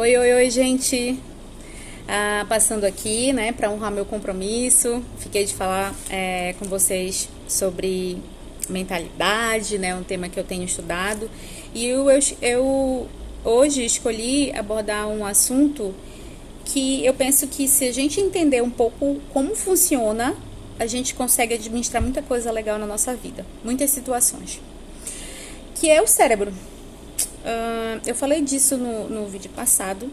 Oi, oi, oi, gente. Passando aqui, né, para honrar meu compromisso. Fiquei de falar com vocês sobre mentalidade, né, um tema que eu tenho estudado. E eu hoje escolhi abordar um assunto que eu penso que se a gente entender um pouco como funciona, a gente consegue administrar muita coisa legal na nossa vida, muitas situações. Que é o cérebro. Eu falei disso no vídeo passado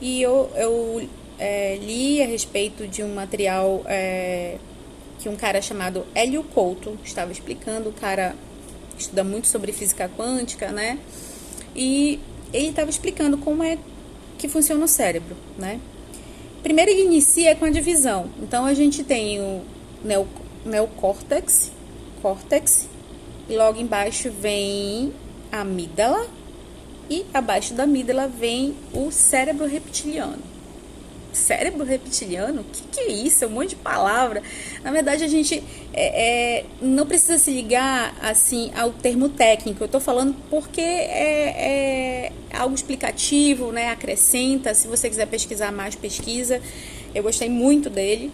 e eu li a respeito de um material que um cara chamado Hélio Couto estava explicando. O cara estuda muito sobre física quântica, né? E ele estava explicando como é que funciona o cérebro, né? Primeiro ele inicia com a divisão. Então a gente tem o neocórtex, e logo embaixo vem a amígdala, e abaixo da amígdala vem o cérebro reptiliano. Cérebro reptiliano? O que é isso? É um monte de palavra. Na verdade, a gente não precisa se ligar assim ao termo técnico. Eu estou falando porque é algo explicativo, né? Acrescenta. Se você quiser pesquisar mais, pesquisa. Eu gostei muito dele.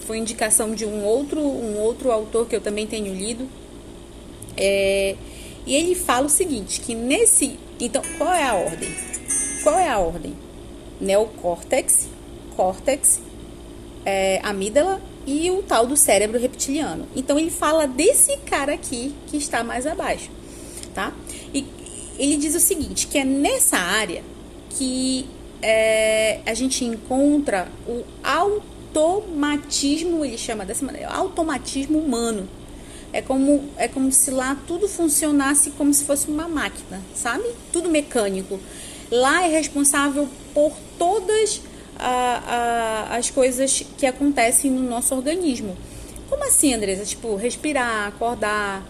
Foi indicação de um outro autor que eu também tenho lido. E ele fala o seguinte, que nesse... Então, qual é a ordem? Neocórtex, córtex, amígdala e o tal do cérebro reptiliano. Então, ele fala desse cara aqui que está mais abaixo, tá? E ele diz o seguinte, que é nessa área que a gente encontra o automatismo, ele chama dessa maneira, automatismo humano. É como se lá tudo funcionasse como se fosse uma máquina, sabe? Tudo mecânico. Lá é responsável por todas as coisas que acontecem no nosso organismo. Como assim, Andressa? Tipo, respirar, acordar,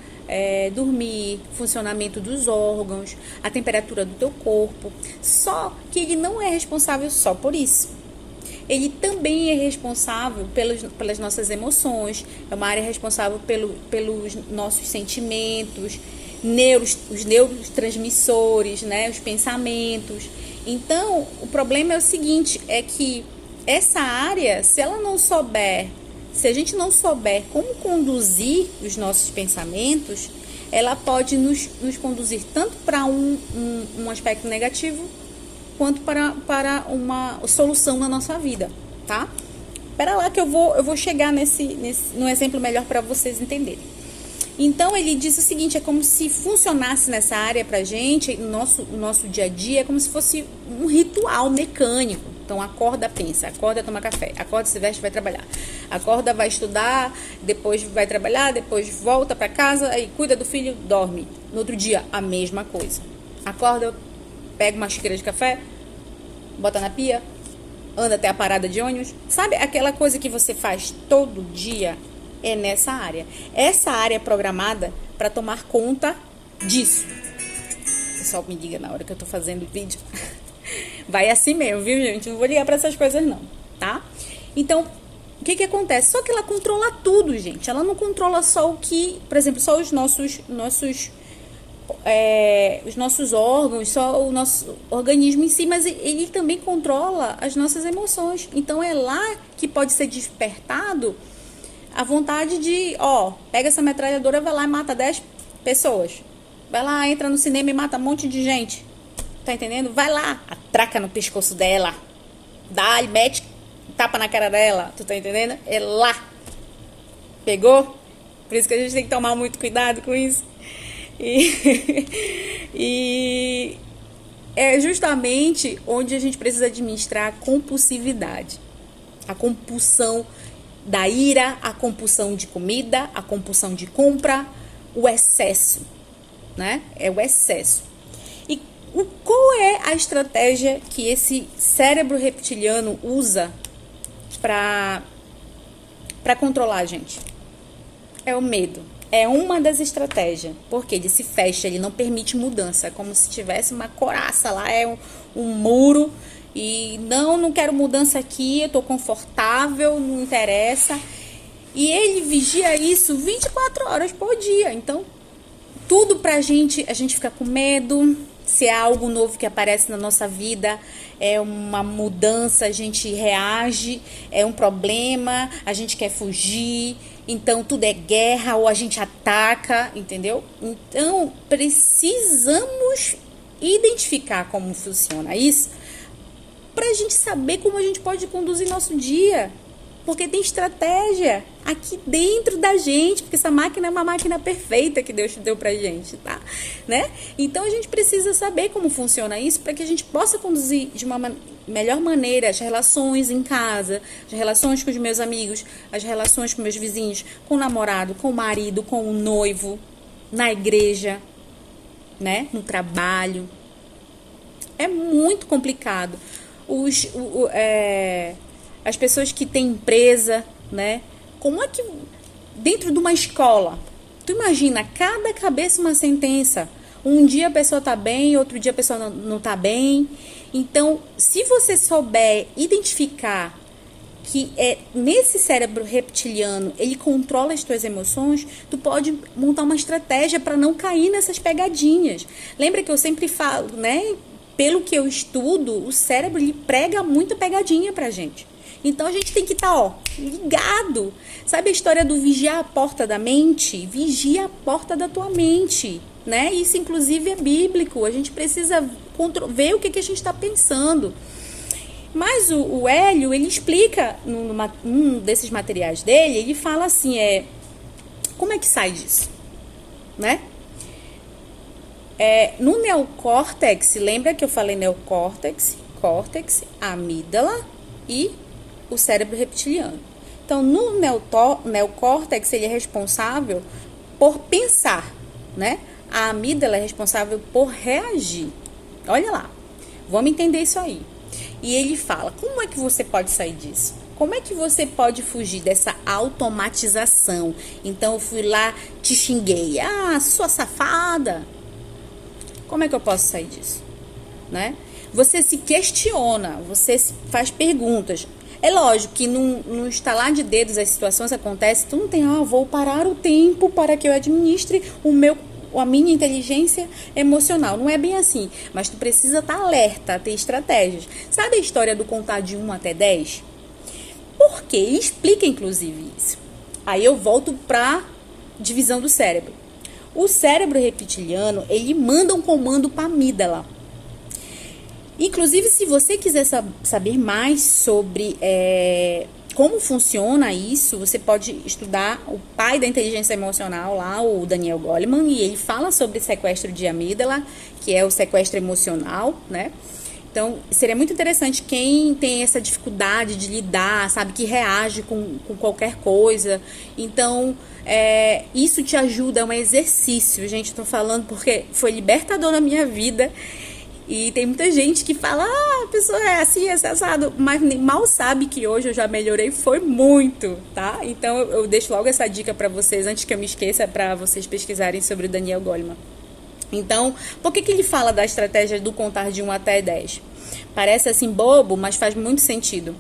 dormir, funcionamento dos órgãos, a temperatura do teu corpo. Só que ele não é responsável só por isso. Ele também é responsável pelas nossas emoções, é uma área responsável pelos nossos sentimentos, os neurotransmissores, né, os pensamentos. Então, o problema é o seguinte, é que essa área, se a gente não souber como conduzir os nossos pensamentos, ela pode nos conduzir tanto para um aspecto negativo, quanto para uma solução na nossa vida, tá? Espera lá que eu vou chegar no exemplo melhor para vocês entenderem. Então, ele diz o seguinte, é como se funcionasse nessa área pra gente, o nosso dia a dia, é como se fosse um ritual mecânico. Então, acorda, pensa, acorda, toma café, acorda, se veste, vai trabalhar. Acorda, vai estudar, depois vai trabalhar, depois volta para casa, aí cuida do filho, dorme. No outro dia, a mesma coisa. Acorda, pega uma xícara de café, bota na pia, anda até a parada de ônibus. Sabe aquela coisa que você faz todo dia? É nessa área. Essa área é programada para tomar conta disso. O pessoal me liga na hora que eu tô fazendo o vídeo. Vai assim mesmo, viu, gente? Não vou ligar para essas coisas não, tá? Então, o que acontece? Só que ela controla tudo, gente. Ela não controla só o que... Por exemplo, só os nossos órgãos, só o nosso organismo em si, mas ele também controla as nossas emoções. Então é lá que pode ser despertado a vontade de, pega essa metralhadora, vai lá e mata 10 pessoas. Vai lá, entra no cinema e mata um monte de gente. Tá entendendo? Vai lá, atraca no pescoço dela, dá-lhe, mete tapa na cara dela. Tu tá entendendo? É lá. Pegou? Por isso que a gente tem que tomar muito cuidado com isso. E é justamente onde a gente precisa administrar a compulsividade, a compulsão da ira, a compulsão de comida, a compulsão de compra, o excesso, né? É o excesso. E qual é a estratégia que esse cérebro reptiliano usa para controlar a gente? É o medo. É uma das estratégias, porque ele se fecha, ele não permite mudança, como se tivesse uma coraça lá, um muro, e não quero mudança aqui, eu tô confortável, não interessa. E ele vigia isso 24 horas por dia, então tudo pra gente, a gente fica com medo, Se é algo novo que aparece na nossa vida, é uma mudança, a gente reage, é um problema, a gente quer fugir, então tudo é guerra ou a gente ataca, entendeu? Então, precisamos identificar como funciona isso para a gente saber como a gente pode conduzir nosso dia. Porque tem estratégia aqui dentro da gente, porque essa máquina é uma máquina perfeita que Deus deu pra gente, tá? Né? Então a gente precisa saber como funciona isso para que a gente possa conduzir de uma melhor maneira as relações em casa, as relações com os meus amigos, as relações com meus vizinhos, com o namorado, com o marido, com o noivo, na igreja, né? No trabalho. É muito complicado. As pessoas que têm empresa, né? Como é que dentro de uma escola, tu imagina, cada cabeça uma sentença. Um dia a pessoa tá bem, outro dia a pessoa não tá bem. Então, se você souber identificar que nesse cérebro reptiliano, ele controla as tuas emoções, tu pode montar uma estratégia para não cair nessas pegadinhas. Lembra que eu sempre falo, né? Pelo que eu estudo, o cérebro ele prega muita pegadinha pra gente. Então a gente tem que estar, ligado. Sabe a história do vigiar a porta da mente? Vigia a porta da tua mente, né? Isso inclusive é bíblico. A gente precisa ver o que a gente está pensando. Mas o Hélio, ele explica num desses materiais dele, ele fala assim, como é que sai disso, né? No neocórtex, lembra que eu falei neocórtex, córtex, amígdala e o cérebro reptiliano. Então, no neocórtex, ele é responsável por pensar, né? A amígdala é responsável por reagir. Olha lá, vamos entender isso aí. E ele fala, como é que você pode sair disso? Como é que você pode fugir dessa automatização? Então, eu fui lá, te xinguei. Ah, sua safada. Como é que eu posso sair disso? Né? Você se questiona, você se faz perguntas. É lógico que num estalar de dedos as situações acontecem, tu não tem, vou parar o tempo para que eu administre a minha inteligência emocional. Não é bem assim, mas tu precisa estar alerta, ter estratégias. Sabe a história do contar de 1 até 10? Por quê? Ele explica inclusive isso. Aí eu volto para divisão do cérebro. O cérebro reptiliano, ele manda um comando para a amígdala. Inclusive, se você quiser saber mais sobre como funciona isso, você pode estudar o pai da inteligência emocional lá, o Daniel Goleman, e ele fala sobre sequestro de amígdala, que é o sequestro emocional, né? Então, seria muito interessante quem tem essa dificuldade de lidar, sabe, que reage com qualquer coisa. Então, isso te ajuda, é um exercício, gente, eu tô falando porque foi libertador na minha vida. E tem muita gente que fala, a pessoa é assim, é assado, mas mal sabe que hoje eu já melhorei, foi muito, tá? Então eu deixo logo essa dica pra vocês, antes que eu me esqueça, pra vocês pesquisarem sobre o Daniel Goleman. Então, por que ele fala da estratégia do contar de 1 até 10? Parece assim bobo, mas faz muito sentido.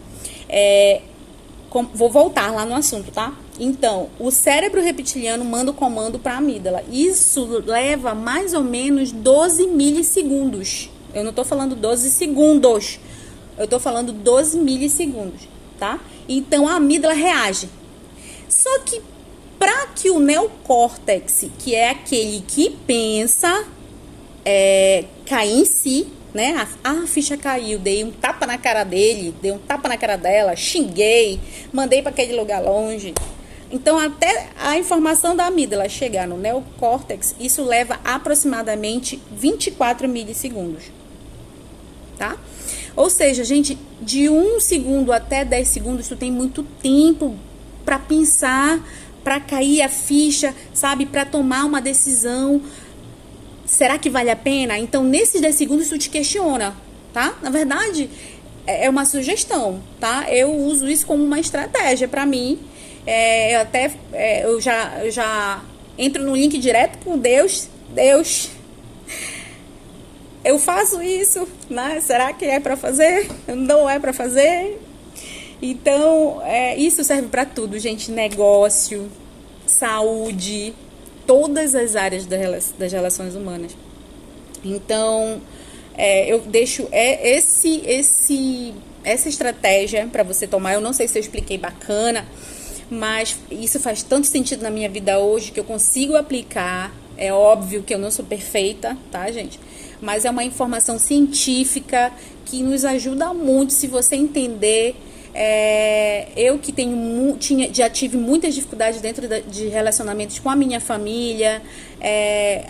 Vou voltar lá no assunto, tá? Então, o cérebro reptiliano manda o comando para a amígdala. Isso leva mais ou menos 12 milissegundos. Eu não tô falando 12 segundos. Eu tô falando 12 milissegundos, tá? Então, a amígdala reage. Só que, para que o neocórtex, que é aquele que pensa, cair em si, né? A ficha caiu, dei um tapa na cara dele, dei um tapa na cara dela, xinguei, mandei para aquele lugar longe. Então, até a informação da amígdala chegar no neocórtex, isso leva aproximadamente 24 milissegundos, tá? Ou seja, gente, de 1 segundo até 10 segundos, tu tem muito tempo para pensar, para cair a ficha, sabe? Para tomar uma decisão. Será que vale a pena? Então, nesses 10 segundos, tu te questiona, tá? Na verdade, é uma sugestão, tá? Eu uso isso como uma estratégia para mim. Eu já entro no link direto com Deus. Eu faço isso, né? Será que é para fazer? Não é para fazer? Então, isso serve para tudo, gente. Negócio, saúde, todas as áreas das relações humanas. Então, eu deixo essa estratégia para você tomar. Eu não sei se eu expliquei bacana, mas isso faz tanto sentido na minha vida hoje que eu consigo aplicar. É óbvio que eu não sou perfeita, tá, gente? Mas é uma informação científica que nos ajuda muito se você entender. Eu que já tive muitas dificuldades dentro de relacionamentos com a minha família.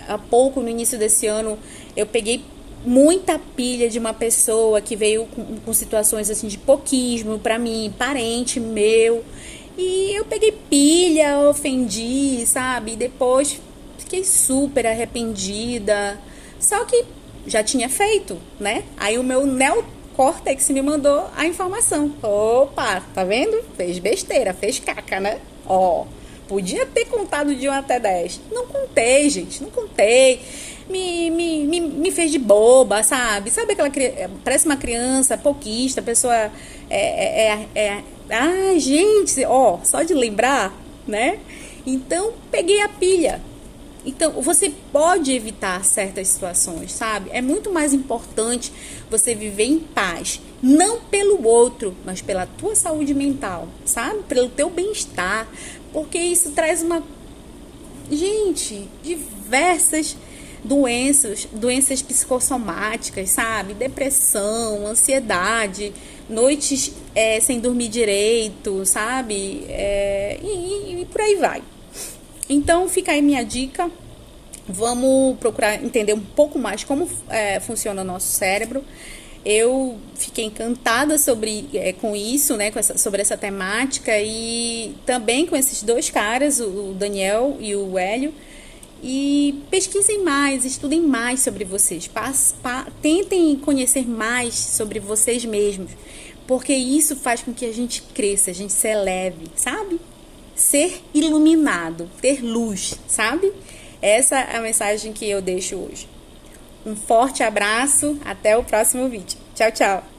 Há pouco, no início desse ano, eu peguei muita pilha de uma pessoa que veio com situações assim de pouquismo para mim, parente meu. E eu peguei pilha, ofendi, sabe? E depois fiquei super arrependida. Só que já tinha feito, né? Aí o meu neocórtex me mandou a informação. Opa, tá vendo? Fez besteira, fez caca, né? Ó, podia ter contado de 1 até 10. Não contei, gente, não contei. Me fez de boba, sabe? Sabe aquela criança, parece uma criança pouquista, a pessoa ai, gente, ó, só de lembrar, né? Então, peguei a pilha. Então, você pode evitar certas situações, sabe? É muito mais importante você viver em paz, não pelo outro, mas pela tua saúde mental, sabe? Pelo teu bem-estar, porque isso traz diversas doenças psicossomáticas, sabe? Depressão, ansiedade, noites sem dormir direito, sabe? E por aí vai. Então, fica aí minha dica. Vamos procurar entender um pouco mais como funciona o nosso cérebro. Eu fiquei encantada com isso, né, sobre essa temática, e também com esses dois caras, o Daniel e o Hélio. E pesquisem mais, estudem mais sobre vocês. Tentem conhecer mais sobre vocês mesmos, porque isso faz com que a gente cresça, a gente se eleve, sabe? Ser iluminado, ter luz, sabe? Essa é a mensagem que eu deixo hoje. Um forte abraço, até o próximo vídeo. Tchau, tchau!